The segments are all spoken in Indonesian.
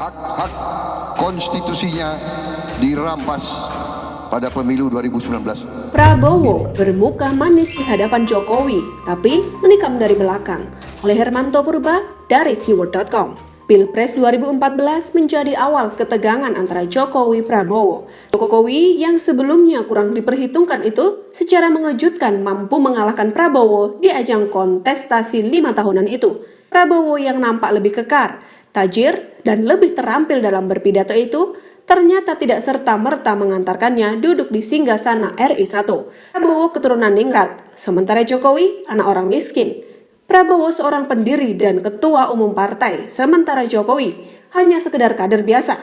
hak-hak konstitusinya dirampas pada pemilu 2019. Prabowo bermuka manis di hadapan Jokowi, tapi menikam dari belakang. Oleh Hermanto Purba dari Siword.com. Pilpres 2014 menjadi awal ketegangan antara Jokowi-Prabowo. Jokowi yang sebelumnya kurang diperhitungkan itu secara mengejutkan mampu mengalahkan Prabowo di ajang kontestasi 5 tahunan itu. Prabowo yang nampak lebih kekar, tajir, dan lebih terampil dalam berpidato itu ternyata tidak serta-merta mengantarkannya duduk di singgasana RI1. Prabowo keturunan ningrat, sementara Jokowi anak orang miskin. Prabowo seorang pendiri dan ketua umum partai, sementara Jokowi hanya sekedar kader biasa.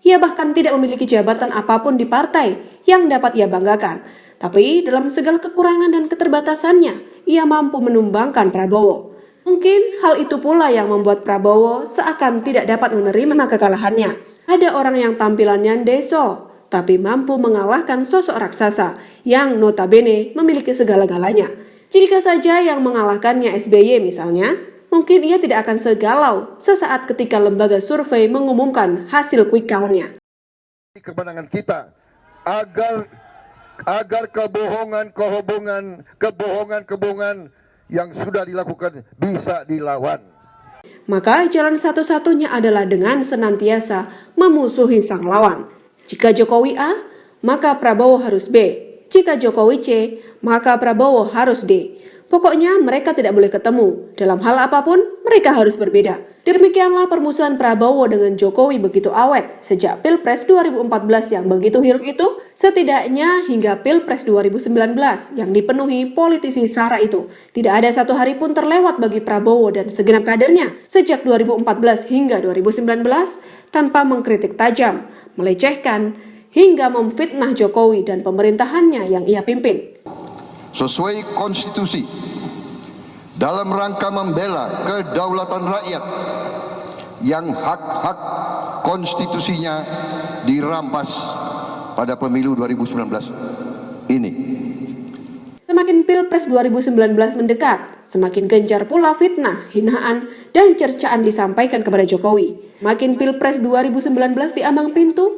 Ia bahkan tidak memiliki jabatan apapun di partai yang dapat ia banggakan. Tapi dalam segala kekurangan dan keterbatasannya, ia mampu menumbangkan Prabowo. Mungkin hal itu pula yang membuat Prabowo seakan tidak dapat menerima kekalahannya. Ada orang yang tampilannya deso, tapi mampu mengalahkan sosok raksasa yang notabene memiliki segala-galanya. Jika saja yang mengalahkannya SBY misalnya, mungkin ia tidak akan segalau sesaat ketika lembaga survei mengumumkan hasil quick count-nya. Kemenangan kita agar kebohongan yang sudah dilakukan bisa dilawan. Maka jalan satu-satunya adalah dengan senantiasa memusuhi sang lawan. Jika Jokowi A, maka Prabowo harus B. Jika Jokowi C, maka Prabowo harus D. Pokoknya mereka tidak boleh ketemu. Dalam hal apapun, mereka harus berbeda. Demikianlah permusuhan Prabowo dengan Jokowi begitu awet sejak Pilpres 2014 yang begitu hiruk itu, setidaknya hingga Pilpres 2019 yang dipenuhi politisi sara itu. Tidak ada satu hari pun terlewat bagi Prabowo dan segenap kadernya sejak 2014 hingga 2019 tanpa mengkritik tajam, melecehkan, hingga memfitnah Jokowi dan pemerintahannya yang ia pimpin. Sesuai konstitusi, dalam rangka membela kedaulatan rakyat yang hak-hak konstitusinya dirampas pada pemilu 2019 ini. Semakin Pilpres 2019 mendekat, semakin gencar pula fitnah, hinaan, dan cercaan disampaikan kepada Jokowi. Makin Pilpres 2019 diambang pintu,